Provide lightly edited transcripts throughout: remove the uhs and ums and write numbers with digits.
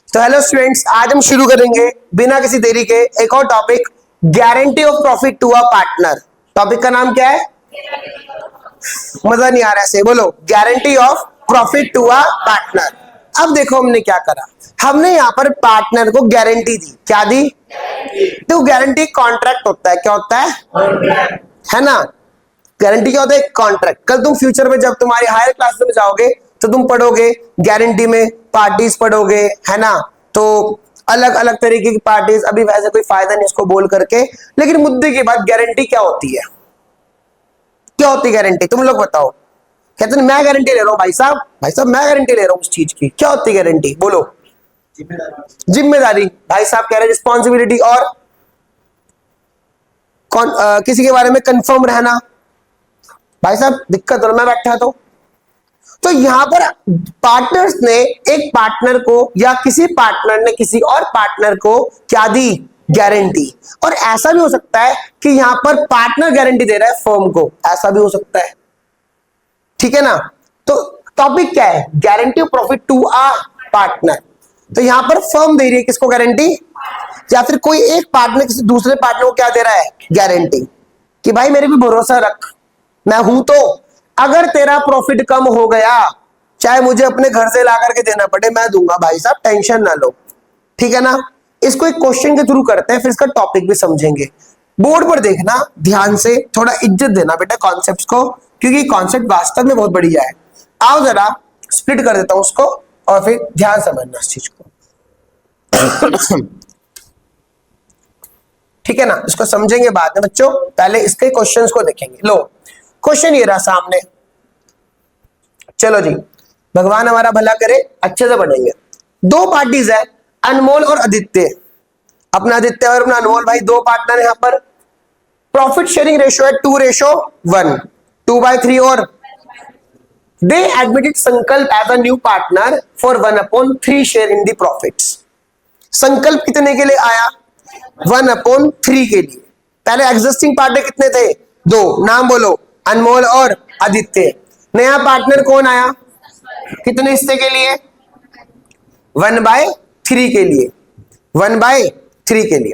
तो hello students, आज हम शुरू करेंगे बिना किसी देरी के एक और topic, guarantee of profit to a partner. Topic का नाम क्या है? मजा नहीं आ रहा है, बोलो guarantee of profit to a partner. अब देखो हमने क्या करा, हमने यहाँ पर पार्टनर को गारंटी दी। क्या दी? तो गारंटी कॉन्ट्रैक्ट होता है। क्या होता है ना? गारंटी क्या होता है? कॉन्ट्रैक्ट। कल तुम फ्यूचर में जब तुम्हारी हायर क्लासेस में जाओगे तो तुम पढ़ोगे गारंटी में पार्टीज पढ़ोगे, है ना? तो अलग अलग तरीके की पार्टीज, अभी वैसे कोई फायदा नहीं इसको बोल करके, लेकिन मुद्दे की बात, गारंटी क्या होती है? क्या होती है गारंटी? तुम लोग बताओ। कहते हैं मैं गारंटी ले रहा हूं भाई साहब मैं गारंटी ले रहा हूं उस चीज की। क्या होती है गारंटी? बोलो। जिम्मेदारी। भाई साहब कह रहे हैं रिस्पॉन्सिबिलिटी। और किसी के बारे में कंफर्म रहना। भाई साहब दिक्कत हो, मैं बैठा तो यहां पर पार्टनर्स ने एक पार्टनर को या किसी पार्टनर ने किसी और पार्टनर को क्या दी? गारंटी। और ऐसा भी हो सकता है कि यहां पर पार्टनर गारंटी दे रहा है फर्म को, ऐसा भी हो सकता है। ठीक है ना? तो टॉपिक क्या है? Guarantee of profit to a partner. तो यहां पर फर्म दे रही है किसको गारंटी, या फिर कोई एक पार्टनर किसी दूसरे पार्टनर को क्या दे रहा है? गारंटी। कि भाई मेरे पे भरोसा रख, मैं हूं तो अगर तेरा प्रॉफिट कम हो गया, चाहे मुझे अपने घर से ला करके देना पड़े, मैं दूंगा भाई साहब, टेंशन ना लो। ठीक है ना? इसको एक क्वेश्चन के थ्रू करते हैं, फिर इसका टॉपिक भी समझेंगे। बोर्ड पर देखना ध्यान से, थोड़ा इज्जत देना बेटा कॉन्सेप्ट्स को, क्योंकि कॉन्सेप्ट वास्तव में बहुत बढ़िया है। आओ जरा स्प्लिट कर देता हूं उसको और फिर ध्यान समझना इस चीज को। ठीक है ना? इसको समझेंगे बाद में बच्चों, पहले इसके क्वेश्चंस को देखेंगे। लो क्वेश्चन ये रहा सामने। चलो जी, भगवान हमारा भला करे, अच्छे से पढ़ेंगे। दो पार्टीज है, अनमोल और आदित्य। अपना आदित्य और अपना अनमोल भाई दो पार्टनर है। यहां पर प्रॉफिट शेयरिंग रेशियो है 2:1, 2/3। और they admitted Sankalp as a new partner for 1/3 share in the profits. Sankalp कितने के लिए आया? 1/3 के लिए। पहले एग्जिस्टिंग पार्टनर कितने थे? दो। नाम बोलो, अनमोल और आदित्य। नया पार्टनर कौन आया? कितने हिस्से के लिए? 1/3 के लिए। 1/3 के लिए।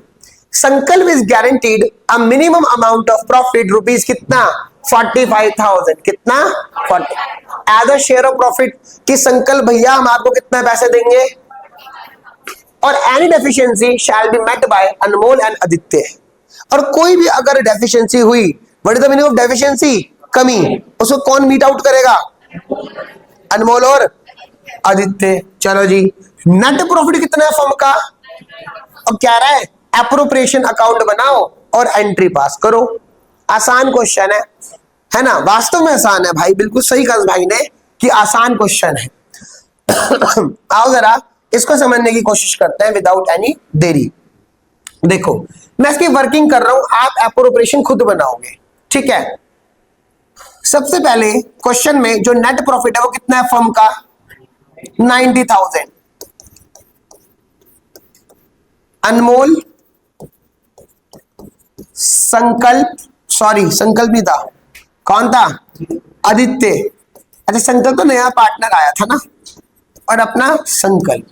Sankalp is guaranteed a minimum amount of profit rupees कितना? 45,000। कितना? 40 as a share of profit. कि संकल्प भैया हम आपको कितना पैसे देंगे, और any deficiency shall be met by Anmol and Aditya. और कोई भी अगर डेफिशिएंसी हुई, what is the meaning of deficiency? कमी। उसको कौन मीट आउट करेगा? अनमोल और आदित्य। चलो जी, नेट प्रॉफिट कितना है फर्म का? अब क्या रहा है? एप्रोप्रिएशन अकाउंट बनाओ और एंट्री पास करो। आसान क्वेश्चन है ना? वास्तव में आसान है भाई, बिल्कुल सही कहा भाई ने कि आसान क्वेश्चन है। आओ जरा इसको समझने की कोशिश करते हैं विदाउट एनी देरी। देखो मैं इसकी वर्किंग कर रहा हूं, आप एप्रोप्रिएशन खुद बनाओगे। ठीक है? सबसे पहले क्वेश्चन में जो नेट प्रॉफिट है वो कितना है फर्म का? 90,000। अनमोल, संकल्प नहीं था, कौन था? आदित्य। अच्छा संकल्प तो नया पार्टनर आया था ना, और अपना संकल्प।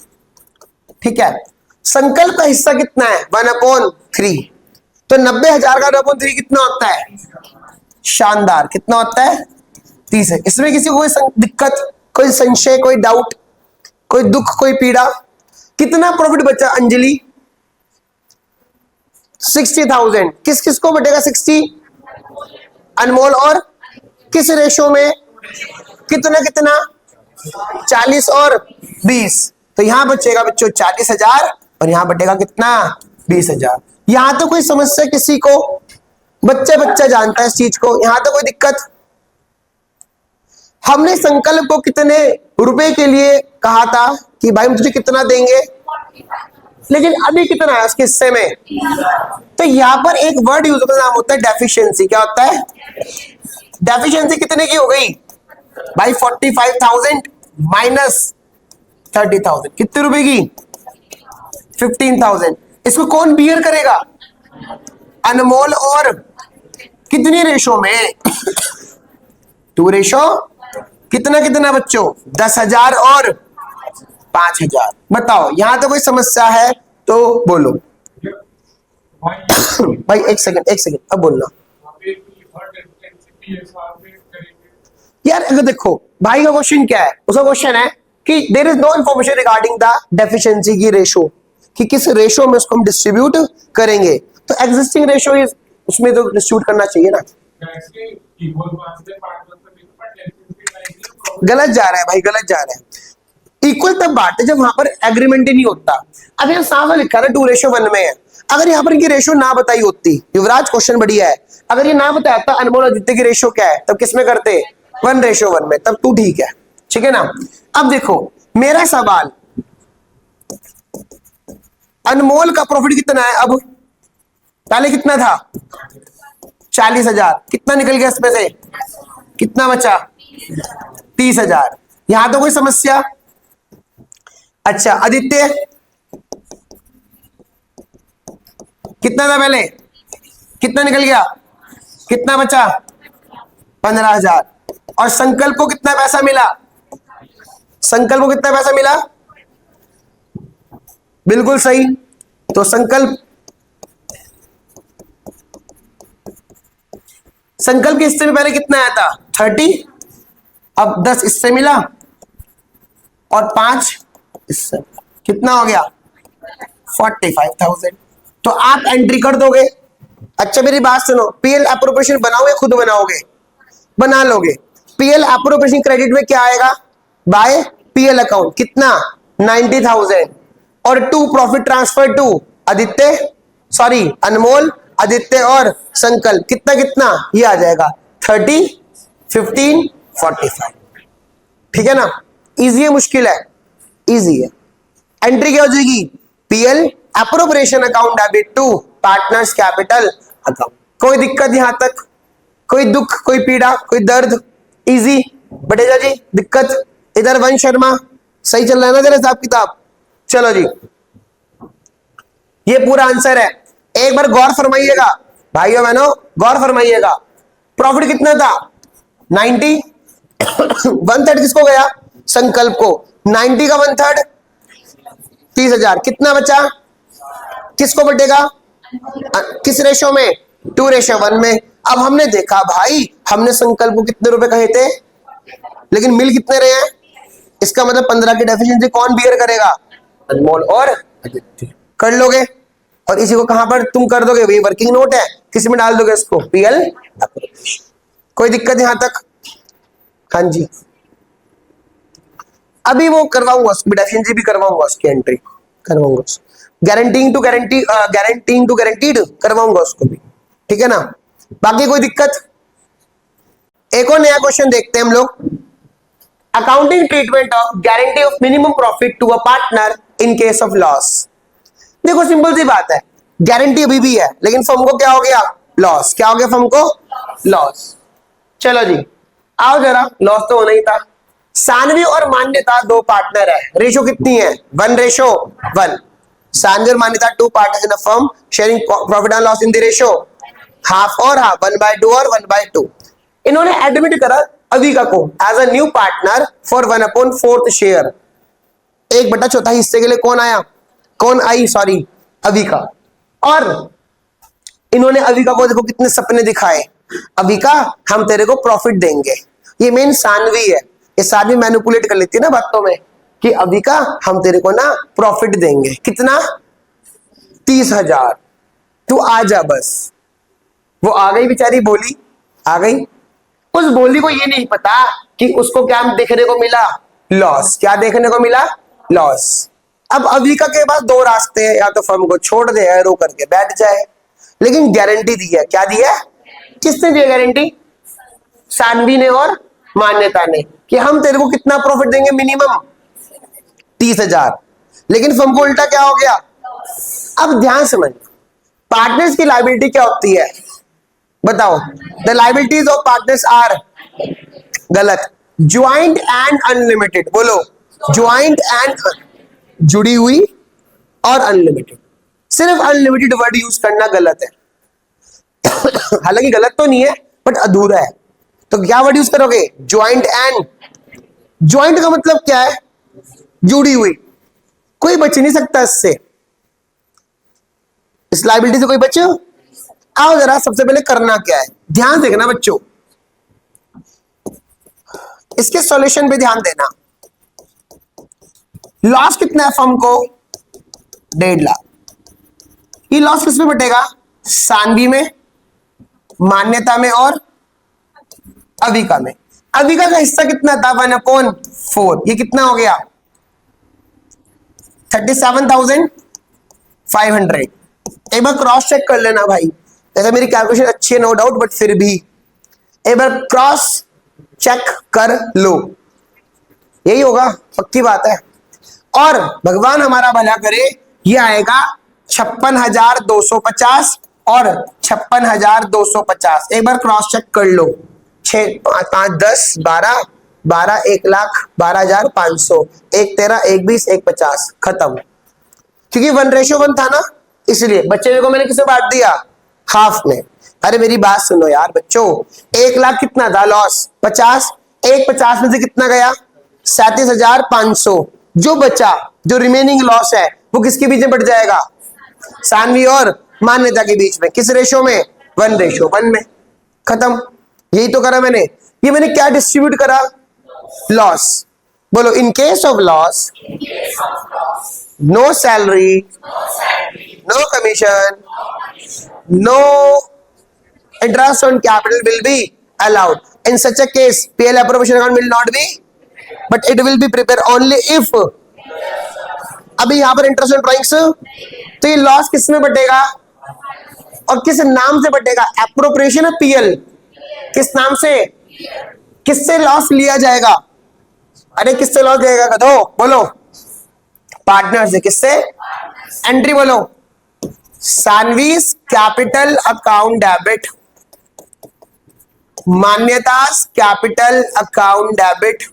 ठीक है? संकल्प का हिस्सा कितना है? 1/3। तो 90,000 का 1/3 कितना होता है? शानदार। कितना होता है? 30 है। इसमें किसी को कोई दिक्कत, कोई संशय, कोई डाउट, कोई दुख, कोई पीड़ा? कितना प्रॉफिट बचा अंजलि? 60,000। किस किस को बटेगा 60? अनमोल और किस रेशो में? कितना कितना? 40 और 20। तो यहां बचेगा बच्चों 40,000 और यहां बटेगा कितना? 20,000। यहां तो कोई समस्या किसी को? बच्चा जानता है इस चीज को, यहां तो कोई दिक्कत? हमने संकल्प को कितने रुपए के लिए कहा था कि भाई हम तुझे कितना देंगे, लेकिन अभी कितना है उसके हिस्से में? तो यहां पर एक वर्ड यूज होता है, नाम होता है डेफिशिएंसी। क्या होता है? डेफिशिएंसी कितने की हो गई भाई? 45,000 माइनस 30,000। कितने रुपए की? 15,000। इसको कौन बियर करेगा? अनमोल और कितनी रेशो में? 2:, कितना कितना बच्चों? 10,000 और 5,000। बताओ यहां तो कोई समस्या है तो बोलो। भाई एक सेकंड अब बोलना। यार अगर देखो भाई का क्वेश्चन क्या है, उसका क्वेश्चन है कि there is no information regarding the deficiency की रेशो, कि किस रेशो में उसको हम डिस्ट्रीब्यूट करेंगे। तो एग्जिस्टिंग रेशो इज उसमें तो डिस्ट्रीब्यूट करना चाहिए ना। गलत जा रहा है भाई, गलत जा रहा है। इक्वल तब बात है जब वहां पर एग्रीमेंट ही नहीं होता। अब यहाँ साफ लिखा है 2:1 में है। अगर यहाँ पर इनकी रेशो ना बताई होती, युवराज क्वेश्चन बढ़िया है, अगर ये ना बताया था अनमोल आदित्य की रेशो क्या है, तब किस में करते 1:1 में, तब तू ठीक है, ठीक है ना। अब देखो मेरा सवाल, अनमोल का प्रॉफिट कितना है, अब पहले कितना था 40,000, कितना निकल गया इसमें से, कितना बचा 30,000। यहां तो कोई समस्या। अच्छा आदित्य कितना था पहले, कितना निकल गया, कितना बचा 15,000। और संकल्प को कितना पैसा मिला, संकल्प को कितना पैसा मिला, बिल्कुल सही। तो संकल्प के हिस्से में पहले कितना आया था 30, अब 10 इससे मिला और 5 इससे, कितना हो गया 45,000। तो आप एंट्री कर दोगे। अच्छा मेरी बात सुनो, पीएल एप्रोप्रिएशन बनाओगे खुद बनाओगे, बना लोगे। पीएल एप्रोप्रिएशन क्रेडिट में क्या आएगा, बाय पीएल अकाउंट, कितना 90,000 और to profit transfer to Aditya, sorry Anmol, Aditya और संकल्प, कितना कितना ये आ जाएगा 30, 15, 45। ठीक है ना, इजी है मुश्किल है, इजी है। एंट्री क्या हो जाएगी, PL appropriation account debit to partners capital account. कोई दिक्कत यहां तक, कोई दुख, कोई पीड़ा, कोई दर्द, इजी बटेजा जी। दिक्कत इधर वंश शर्मा सही चल रहा है ना तेरा हिसाब किताब। चलो जी ये पूरा आंसर है, एक बार गौर फरमाइएगा भाइयों बहनों, गौर फरमाइएगा। प्रॉफिट कितना था 90, 1/3 किसको गया, संकल्प को, 90 का 1/3 30,000, कितना बचा, किसको बटेगा, किस रेशो में 2:1 में। अब हमने देखा भाई, हमने संकल्प को कितने रुपए कहे थे, लेकिन मिल कितने रहे हैं, इसका मतलब 15 की डेफिशिएंसी कौन बियर करेगा, अनमोल और आदित्य। कर लोगे और इसी को कहां पर तुम कर दोगे, वही वर्किंग नोट है, किस में डाल दोगे इसको, पीएल एप्रोप्रिएशन। कोई दिक्कत यहां तक, हाँ जी। अभी वो करवाऊंगा उसकी डेफिशिएंसी भी करवाऊंगा, उसकी एंट्री करवाऊंगा, गारंटीइंग टू गारंटीड करवाऊंगा उसको भी, ठीक है ना। बाकी कोई दिक्कत। एक और नया क्वेश्चन देखते हैं हम लोग, accounting treatment of guarantee of minimum profit to a partner in case of loss. देखो सिंपल सी बात है, गारंटी अभी भी है लेकिन फर्म को क्या हो गया, लॉस। क्या हो गया फर्म को, लॉस। चलो जी आओ जरा, लॉस तो होना ही था। सानवी और मान्यता दो पार्टनर है, रेशो कितनी है 1:1। सानवी और Manyata two partners in a firm sharing profit and loss in the ratio half और हाफ, 1/2 और 1/2। इन्होंने एडमिट करा अविका को as a new partner for 1/4 share. 1/4 हिस्से के लिए कौन आया, कौन आई, सॉरी अविका। और इन्होंने अविका को देखो कितने सपने दिखाए, अविका हम तेरे को प्रॉफिट देंगे। ये मेन सानवी है, ये सानवी मैनिपुलेट कर लेती है ना बातों में कि अविका हम तेरे को ना प्रॉफिट देंगे, कितना 30,000, तू आ जा बस। वो आ गई बेचारी, बोली आ गई। उस बोली को ये नहीं पता कि उसको क्या देखने को मिला, लॉस। क्या देखने को मिला, लॉस। अब अविका के पास दो रास्ते हैं, या तो फर्म को छोड़ दे, रो करके बैठ जाए, लेकिन गारंटी दी है। क्या दिया, किसने दी गारंटी, सानवी ने और मान्यता ने, कि हम तेरे को कितना प्रॉफिट देंगे, मिनिमम 30,000। लेकिन फर्म को उल्टा क्या हो गया। अब ध्यान समझ, पार्टनर्स की लायबिलिटी क्या होती है बताओ, the liabilities of partners are, गलत, ज्वाइंट एंड अनलिमिटेड। बोलो ज्वाइंट एंड, जुड़ी हुई और अनलिमिटेड। सिर्फ अनलिमिटेड वर्ड यूज करना गलत है, हालांकि गलत तो नहीं है बट अधूरा है। तो क्या वर्ड यूज करोगे, ज्वाइंट एंड। ज्वाइंट का मतलब क्या है, जुड़ी हुई, कोई बच नहीं सकता इससे, इस लायबिलिटी से कोई बच। आओ जरा सबसे पहले करना क्या है, ध्यान देखना बच्चों, इसके सॉल्यूशन पे ध्यान देना। लॉस कितना है फर्म को, 1.5 लाख। ये लॉस किस में बटेगा, सानवी में, मान्यता में और अविका में। अविका का हिस्सा कितना था, 1/4। ये कितना हो गया, 37,500। एक बार क्रॉस चेक कर लेना भाई, जैसे मेरी कैलकुलेशन अच्छी है नो डाउट, बट फिर भी एक बार क्रॉस चेक कर लो, यही होगा, पक्की बात है। और भगवान हमारा भला करे, ये आएगा 56,250 और 56,250। एक बार क्रॉस चेक कर लो, 6 5 5 10 12 12 1 लाख 12,500, 1 13 1 20 1 50, खत्म। क्योंकि 1:1 था ना, इसलिए बच्चे को मैंने किसे बांट दिया, हाफ में। अरे मेरी बात सुनो यार बच्चों, 1 लाख कितना था लॉस, 50, 1/50 में से कितना गया, 37,500। जो बचा, जो रिमेनिंग लॉस है, वो किसके बीच में बढ़ जाएगा, सानवी और मान्यता के बीच में। किस रेशो में, 1:1 में, खत्म। यही तो करा मैंने। ये मैंने क्या डिस्ट्रीब्यूट करा, लॉस। बोलो, in case of loss no salary, no commission, no interest on capital will be allowed. In such a case, PL appropriation account will not be, but it will be prepared only if। अभी यहां पर interest on drawings, तो ये loss किस में बटेगा और किस नाम से बटेगा, एप्रोप्रिएशन है पीएल, किस नाम से, किससे लॉस लिया जाएगा, अरे किससे लॉस लिया गधो, बोलो, पार्टनर से। किससे, एंट्री बोलो, Saanvi's capital account debit, Manyata's capital account debit,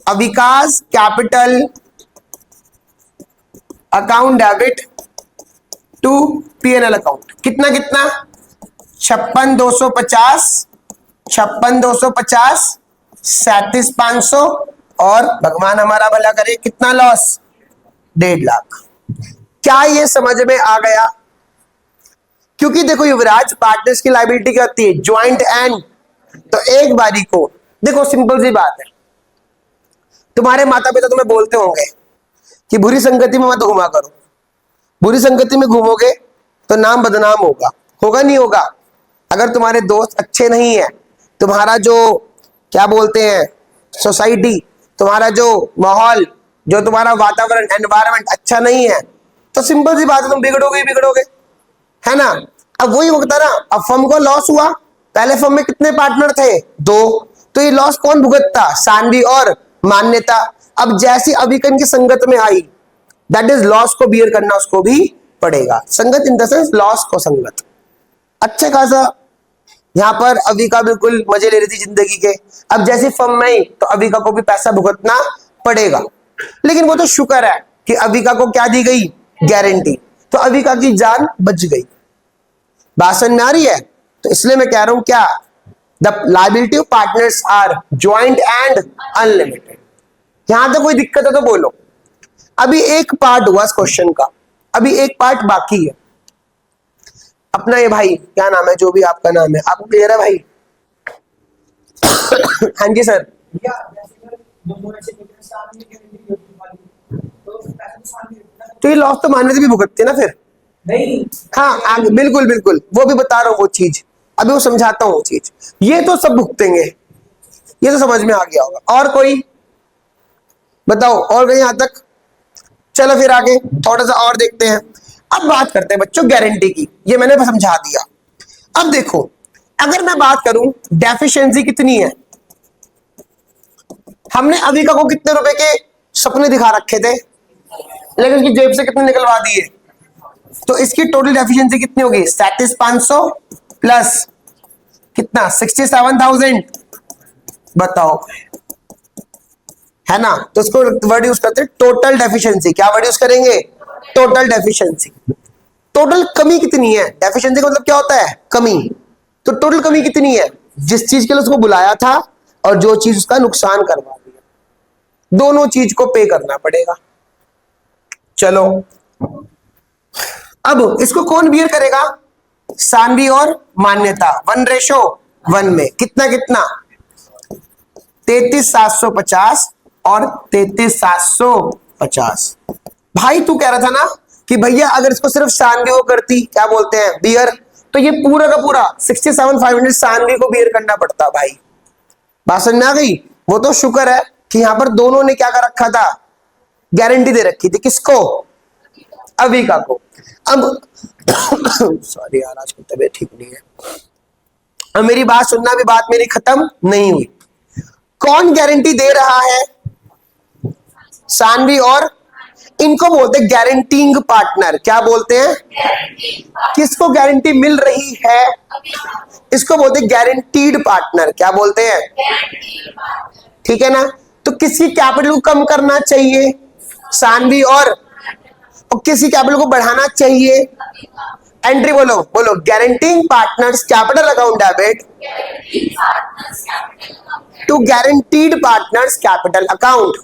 Avika's capital account debit to P N L account. कितना कितना, 56,250, 56,250, 37,500 और भगवान हमारा भला करे कितना लॉस, 1.5 लाख। क्या ये समझ में आ गया? क्योंकि देखो युवराज, पार्टनर्स की लायबिलिटी क्या होती है, ज्वाइंट एंड। तो एक बारी को देखो, सिंपल सी बात है, तुम्हारे माता पिता तुम्हें बोलते होंगे कि बुरी संगति में मत घुमा करो, बुरी संगति में घूमोगे तो नाम बदनाम होगा, होगा नहीं होगा। अगर तुम्हारे दोस्त अच्छे नहीं है, तुम्हारा जो क्या बोलते हैं सोसाइटी, तुम्हारा जो माहौल, जो तुम्हारा वातावरण एनवायरनमेंट अच्छा नहीं है, तो सिंपल सी बात है, तुम बिगड़ोगे ही बिगड़ोगे, है ना। अब वही होता ना, अब फर्म को लॉस हुआ, पहले फर्म में कितने पार्टनर थे, 2, तो ये लॉस कौन भुगतता, सानवी और मान्यता। अब जैसी अभिकन की संगत में आई, दैट इज लॉस को बियर करना उसको भी पड़ेगा। संगत इन द सेंस लॉस को संगत। अच्छे खासा यहाँ पर अविका बिल्कुल मजे ले रही थी जिंदगी के, अब जैसी फर्म में ही तो अविका को भी पैसा भुगतना पड़ेगा। लेकिन वो तो शुक्र है कि अविका को क्या दी गई, गारंटी, तो अविका की जान बच गई। बात समझ में आ रही है? तो इसलिए मैं कह रहा हूं क्या, the liability of partners are joint and unlimited. यहां तक कोई दिक्कत है तो बोलो। अभी एक पार्ट हुआ इस क्वेश्चन का, अभी एक पार्ट बाकी है अपना। ये भाई क्या नाम है, जो भी आपका नाम है, आपको क्लियर है भाई? हाँ जी सर। तो ये लॉस तो मान्यता भी भुगतते ना फिर नहीं? हाँ बिल्कुल बिल्कुल, वो भी बता रहा हूँ वो चीज, अभी वो समझाता हूँ वो चीज। ये तो सब भुगतेंगे, ये तो समझ में आ गया होगा। और कोई बताओ, और कहीं यहां तक? चलो फिर आगे थोड़ा सा और देखते हैं। अब बात करते हैं बच्चों गारंटी की, ये मैंने समझा दिया। अब देखो, अगर मैं बात करूं डेफिशिएंसी कितनी है, हमने अविका को कितने रुपए के सपने दिखा रखे थे, लेकिन उसकी जेब से कितने निकलवा दिए, तो इसकी टोटल डेफिशिएंसी कितनी होगी, 37,500 प्लस कितना, 67,000। बताओ, है ना। तो उसको वर्ड यूज करते हैं टोटल डेफिशिएंसी। क्या वर्ड यूज करेंगे, टोटल डेफिशिएंसी। टोटल कमी कितनी है, डेफिशिएंसी का मतलब क्या होता है, कमी। तो टोटल कमी कितनी है, जिस चीज के लिए उसको बुलाया था और जो चीज उसका नुकसान करवा दिया, दोनों चीज को पे करना पड़ेगा। चलो अब इसको कौन बियर करेगा? सानवी और मान्यता 1:1 में। कितना कितना? 33,750 और 33,750। भाई तू कह रहा था ना कि भैया अगर इसको सिर्फ सानवी को करती, क्या बोलते हैं, बियर, तो ये पूरा का पूरा 67,500 सानवी को बियर करना पड़ता। भाई बात समझ में आ गई? वो तो शुक्र है कि यहां पर दोनों ने क्या कर रखा था, गारंटी दे रखी थी। किसको? अविका को। अब सॉरी यार, आज की तबीयत ठीक नहीं है। अब मेरी बात सुनना, भी बात मेरी खत्म नहीं हुई। कौन गारंटी दे रहा है? सानवी और इनको बोलते हैं गारंटीइंग पार्टनर। क्या बोलते हैं? किसको गारंटी मिल रही है? इसको बोलते हैं गारंटीड पार्टनर। क्या बोलते हैं? ठीक है ना? तो किसकी कैपिटल को कम करना चाहिए? सानवी और किसी कैपिटल को बढ़ाना चाहिए? एंट्री बोलो, बोलो। Guaranteeing partners capital account debit to guaranteed partners capital account.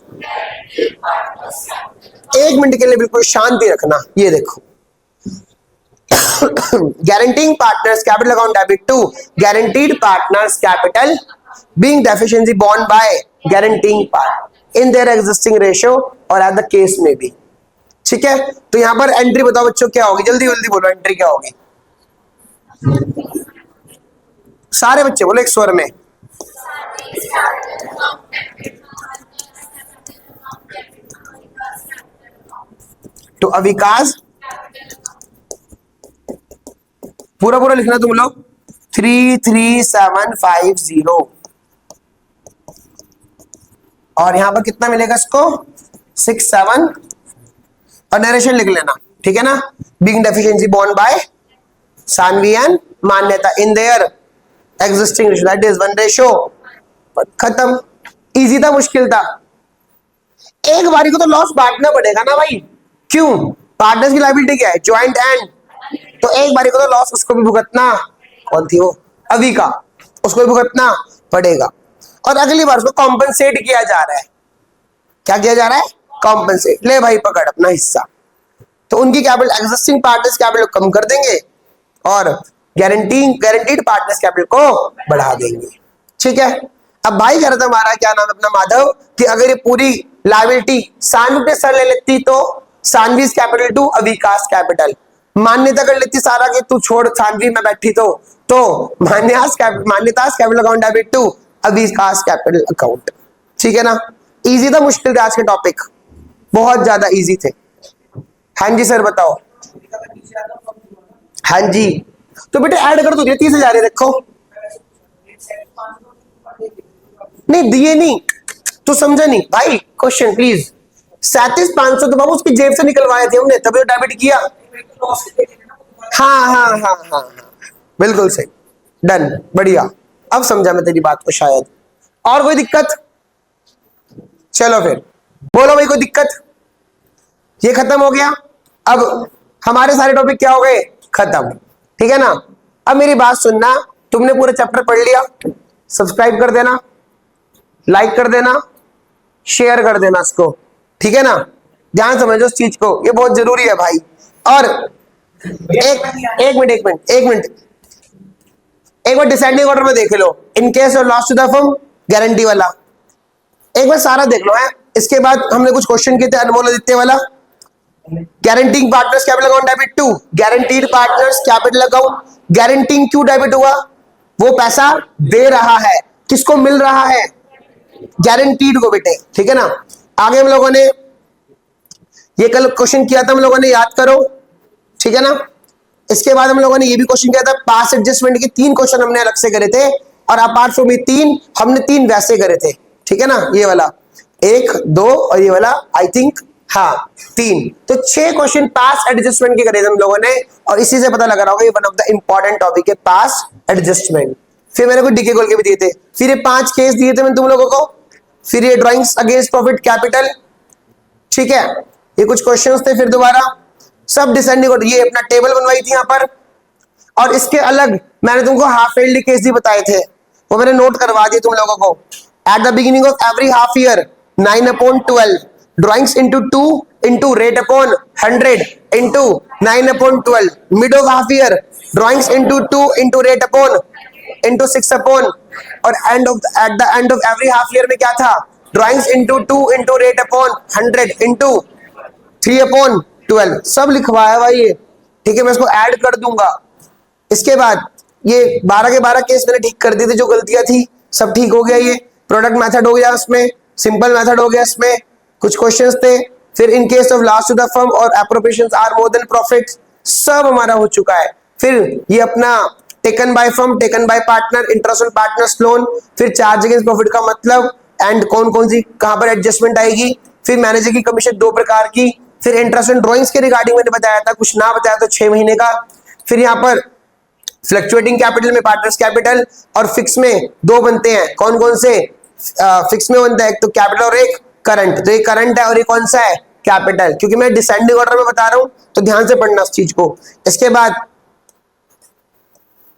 एक मिनट के लिए बिल्कुल शांति रखना। ये देखो, guaranteeing partners capital account debit to guaranteed partners capital being deficiency borne by guaranteeing part in their existing ratio और एट द केस में भी। ठीक है, तो यहां पर एंट्री बताओ बच्चों क्या होगी? जल्दी जल्दी बोलो, एंट्री क्या होगी? सारे बच्चे बोलो एक स्वर में। तो अविकास पूरा पूरा लिखना तुम लोग। 33750 और यहां पर कितना मिलेगा इसको? 67 और नरेशन लिख लेना। ठीक है ना? Being deficiency borne by Sanvi and Manyata in their existing ratio, that is 1:। खत्म। इजी था मुश्किल था? एक बारी को तो लॉस बांटना पड़ेगा ना भाई। क्यों? पार्टनर्स की लायबिलिटी क्या है? Joint and. तो एक बारी को तो लॉस उसको भी भुगतना। कौन थी वो? अविका। उसको भी भुगतना पड़ेगा। और अगली बार उसको कॉम्पनसेट किया जा रहा है। क्या किया जा रहा है? कॉम्पनसेट। ले भाई पकड़ अपना हिस्सा। तो उनकी कैपिटल, एग्जिस्टिंग पार्टनर्स कैपिटल कम कर देंगे और गारंटीड पार्टनर्स कैपिटल को बढ़ा देंगे। ठीक है। अब भाई कह रहा था हमारा, क्या नाम है अपना, माधव, कि अगर ये पूरी लायबिलिटी सानवी पे सर ले लेती तो सानवीज कैपिटल टू अविकास कैपिटल, मान्यता कर लेती सारा कि तू छोड़ सानवी में बैठी तो Manyata's capital account debit to Avikas capital account. ठीक है ना? इजी था मुश्किल था आज के टॉपिक? बहुत ज्यादा इजी थे। हाँ जी सर बताओ। हाँ जी, तो बेटे ऐड कर दो, 30,000 है। देखो नहीं दिए नहीं तो समझा नहीं भाई। Question please. 37,500 तो बाबू उसकी जेब से निकलवाए थे हमने, तभी तो डेबिट किया। हाँ, बिल्कुल सही, डन, बढ़िया। अब समझा मैं तेरी बात को शायद। और कोई दिक्कत? चलो फिर बोलो भाई, कोई दिक्कत? ये खत्म हो गया। अब हमारे सारे टॉपिक क्या हो गए? खत्म। ठीक है ना? अब मेरी बात सुनना, तुमने पूरा चैप्टर पढ़ लिया, सब्सक्राइब कर देना, लाइक कर देना, शेयर कर देना इसको। ठीक है ना? ध्यान समझो इस चीज को, ये बहुत जरूरी है भाई। और एक मिनट एक बार डिसेंडिंग ऑर्डर में देख लो। In case of loss to the firm, guarantee वाला एक बार सारा देख लो है। इसके बाद हमने कुछ क्वेश्चन किए थे, अनमोल आदित्य वाला, guaranteeing partners capital account debit to guaranteed partners capital account. Guaranteeing क्यों डेबिट हुआ? वो पैसा दे रहा है, किसको मिल रहा है? गारंटीड को बेटे। ठीक है ना? आगे हम लोगों ने ये कल क्वेश्चन किया था, हम लोगों ने याद करो। ठीक है ना? इसके बाद हम लोगों ने ये भी क्वेश्चन किया था, पास एडजस्टमेंट के 3 क्वेश्चन हमने अलग से करे थे, और अपार्ट फ्रॉम ये 3 हमने 3 वैसे करे थे। ठीक है ना? ये वाला 1, 2 और ये वाला आई थिंक, हाँ 3। तो 6 क्वेश्चन पास एडजस्टमेंट के करे थे हम लोगों ने, और इसी से पता लगा रहा होगा ये one of the important topic है, पास एडजस्टमेंट। फिर मैंने कुछ डीके खोल के भी दिए थे, फिर ये 5 केस दिए थे मैंने तुम लोगों को, फिर ये ड्राइंग्स अगेंस्ट प्रॉफिट कैपिटल। ठीक है, ये कुछ क्वेश्चंस थे। फिर दोबारा सब डिसेंडिंग ऑर्डर, ये अपना टेबल बनवाई थी यहाँ पर, और इसके अलग मैंने तुमको हाफ ईयरली केस भी बताए थे, वो मैंने नोट करवा दिए तुम लोगों को। At the beginning of every half year 9/12 drawings into 2 into rate upon 100 into 9 upon 12, mid of half year drawings into 2 into rate upon into 6 upon, और at the end of every half year में क्या था, drawings into 2 into rate upon 100 into 3 upon 12, सब लिखवाया हुआ ये, ठीक है। मैं इसको ऐड कर दूंगा। इसके बाद ये 12 के 12 केस मैंने ठीक कर दिए थे, जो गलतियां थी सब ठीक हो गया। ये प्रोडक्ट मेथड हो गया, उसमें सिंपल मेथड हो गया, इसमें कुछ क्वेश्चंस थे। फिर in case of loss to the firm और appropriations are more than profit, सब हमारा हो चुका है। फिर ये अपना taken by firm, taken by partner, interest on partners loan, फिर चार्ज अगेंस्ट प्रॉफिट का मतलब एंड कौन कौन सी कहां पर एडजस्टमेंट आएगी, फिर मैनेजर की कमीशन 2 प्रकार की, फिर इंटरेस्ट ऑन ड्रॉइंग्स के रिगार्डिंग मैंने बताया था, कुछ ना बताया तो 6 महीने का। फिर यहाँ पर फ्लक्चुएटिंग कैपिटल में पार्टनर्स कैपिटल और फिक्स में 2 बनते हैं, कौन कौन से फिक्स में बनता है, एक तो कैपिटल और एक करंट। तो ये करंट है और ये कौन सा है, कैपिटल, क्योंकि मैं डिसेंडिंग ऑर्डर में बता रहा हूं तो ध्यान से पढ़ना इस चीज को। इसके बाद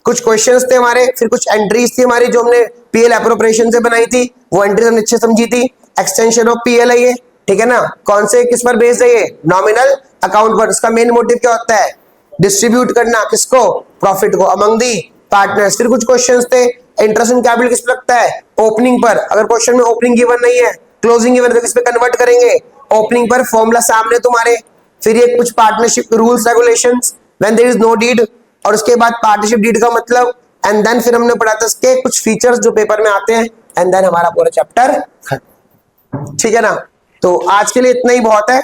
कुछ क्वेश्चंस थे हमारे, फिर कुछ एंट्रीज थी हमारी जो हमने पीएल एप्रोप्रिएशन से बनाई थी, वो एंट्रीज हमने अच्छे समझी थी। एक्सटेंशन ऑफ पीएल है ये, ठीक है ना, कौन से किस पर बेस्ड है ये, नॉमिनल अकाउंट पर। इसका मेन मोटिव क्या होता है, डिस्ट्रीब्यूट करना, किसको, प्रॉफिट को अमंग दी पार्टनर्स। फिर कुछ क्वेश्चंस थे, इंटरेस्ट इन कैपिटल किस पर लगता है, ओपनिंग पर। अगर क्वेश्चन में ओपनिंग गिवन नहीं है, क्लोजिंग गिवन है, तो किस पे कन्वर्ट करेंगे, ओपनिंग पर। फॉर्मूला सामने तुम्हारे। फिर ये कुछ partnership rules regulations when there is no deed, और उसके बाद पार्टनरशिप डीड का मतलब, एंड देन फिर हमने पढ़ा था इसके कुछ फीचर्स जो पेपर में आते हैं, एंड देन हमारा पूरा चैप्टर खत्म, ठीक है ना। तो आज के लिए इतना ही बहुत है।